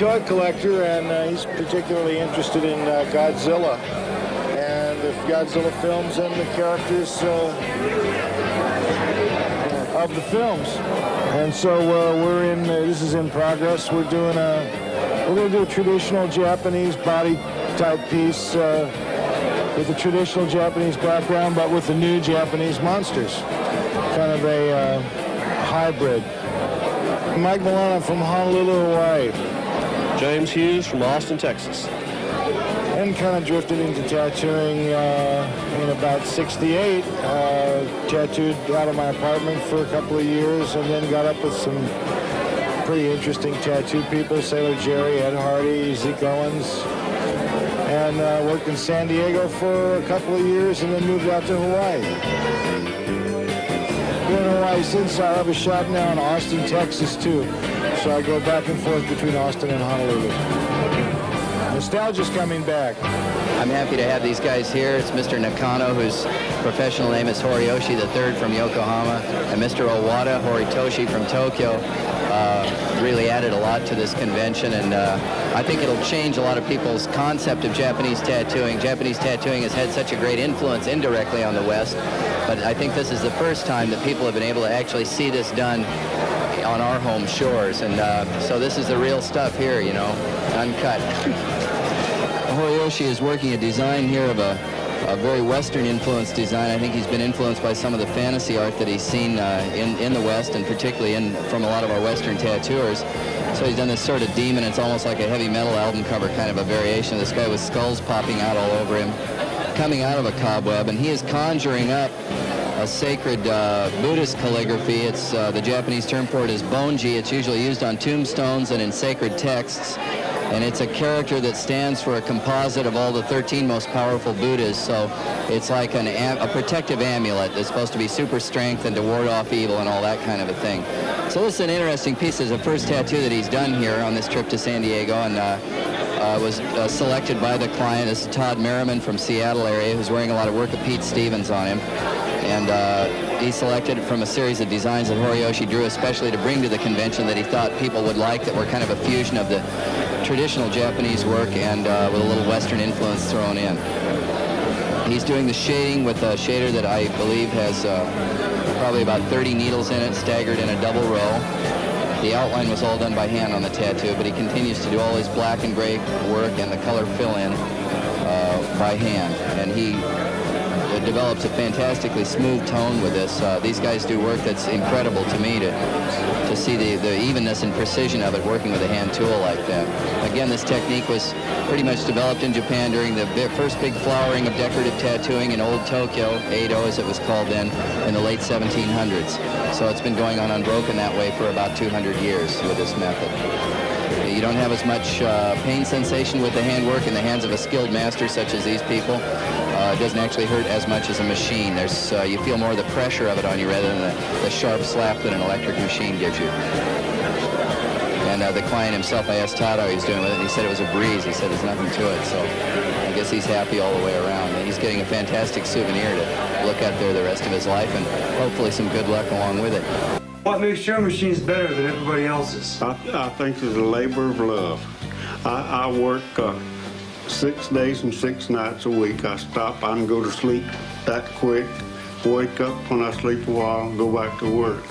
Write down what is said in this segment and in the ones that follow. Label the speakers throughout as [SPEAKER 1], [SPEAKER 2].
[SPEAKER 1] toy collector, and he's particularly interested in Godzilla and the Godzilla films and the characters of the films. And so we're in. This is in progress. We're going to do a traditional Japanese body type piece with a traditional Japanese background, but with the new Japanese monsters. Kind of a hybrid. Mike Milano from Honolulu, Hawaii.
[SPEAKER 2] James Hughes from Austin, Texas.
[SPEAKER 1] And kind of drifted into tattooing in about '68. Tattooed out of my apartment for a couple of years, and then got up with some pretty interesting tattoo people, Sailor Jerry, Ed Hardy, Zeke Owens, and worked in San Diego for a couple of years, and then moved out to Hawaii. Been in Hawaii since. I have a shop now in Austin, Texas, too. So I go back and forth between Austin and Honolulu. Nostalgia's coming back.
[SPEAKER 3] I'm happy to have these guys here. It's Mr. Nakano, whose professional name is Horiyoshi III from Yokohama, and Mr. Owada Horitoshi from Tokyo. Really added a lot to this convention, and I think it'll change a lot of people's concept of Japanese tattooing. Japanese tattooing has had such a great influence indirectly on the West, but I think this is the first time that people have been able to actually see this done on our home shores, and so this is the real stuff here, you know, uncut. Horiyoshi is working a design here of a very Western influenced design. I think he's been influenced by some of the fantasy art that he's seen in the West, and particularly from a lot of our Western tattooers. So he's done this sort of demon. It's almost like a heavy metal album cover kind of a variation. This guy with skulls popping out all over him, coming out of a cobweb, and he is conjuring up a sacred Buddhist calligraphy. It's the Japanese term for it is bonji. It's usually used on tombstones and in sacred texts. And it's a character that stands for a composite of all the 13 most powerful Buddhas. So it's like a protective amulet that's supposed to be super strength and to ward off evil and all that kind of a thing. So this is an interesting piece. It's the first tattoo that he's done here on this trip to San Diego, and was selected by the client. This is Todd Merriman from Seattle area, who's wearing a lot of work of Pete Stevens on him. And he selected it from a series of designs that Horiyoshi drew especially to bring to the convention that he thought people would like, that were kind of a fusion of the traditional Japanese work and with a little Western influence thrown in. He's doing the shading with a shader that I believe has probably about 30 needles in it, staggered in a double row. The outline was all done by hand on the tattoo, but he continues to do all his black and gray work and the color fill-in by hand. And he develops a fantastically smooth tone with this. These guys do work that's incredible to me to see the evenness and precision of it working with a hand tool like that. Again, this technique was pretty much developed in Japan during the first big flowering of decorative tattooing in old Tokyo, Edo as it was called then, in the late 1700s. So it's been going on unbroken that way for about 200 years with this method. You don't have as much pain sensation with the handwork in the hands of a skilled master such as these people. It doesn't actually hurt as much as a machine. There's you feel more of the pressure of it on you rather than the sharp slap that an electric machine gives you. And the client himself, I asked Todd how he was doing with it, and he said it was a breeze. He said there's nothing to it, so I guess he's happy all the way around. And he's getting a fantastic souvenir to look at there the rest of his life, and hopefully some good luck along with it.
[SPEAKER 4] What makes your machines better than everybody else's?
[SPEAKER 5] I think it's a labor of love. I work 6 days and 6 nights a week. I stop, I can go to sleep that quick, wake up when I sleep a while, and go back to work.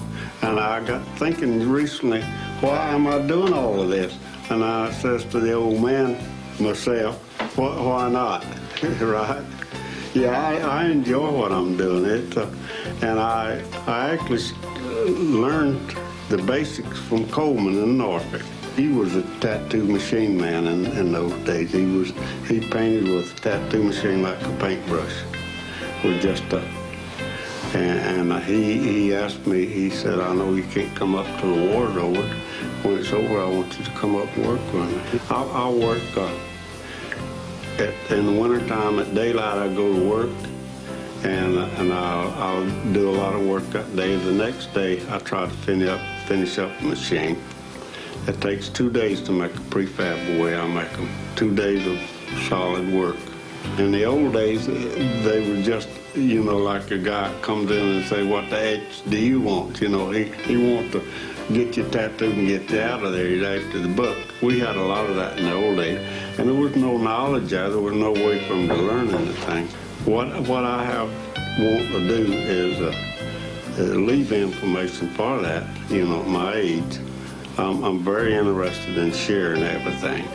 [SPEAKER 5] And I got thinking recently, why am I doing all of this? And I says to the old man myself, why not, right? Yeah, I enjoy what I'm doing. And I actually learned the basics from Coleman in Norfolk. He was a tattoo machine man in those days. He painted with a tattoo machine like a paintbrush, with just a. And he asked me. He said, "I know you can't come up to the wardrobe. When it's over, I want you to come up and work with me." I'll work in the wintertime at daylight. I go to work, and I'll do a lot of work that day. The next day, I try to finish up the machine. It takes 2 days to make a prefab the way I make them. 2 days of solid work. In the old days, they were just, you know, like a guy comes in and say, "What the H do you want?" You know, he wants get you tattooed and get you out of there after the book. We had a lot of that in the old days, and there was no knowledge out. There was no way for them to learn anything. What I have want to do is leave information for that. You know, at my age, I'm very interested in sharing everything.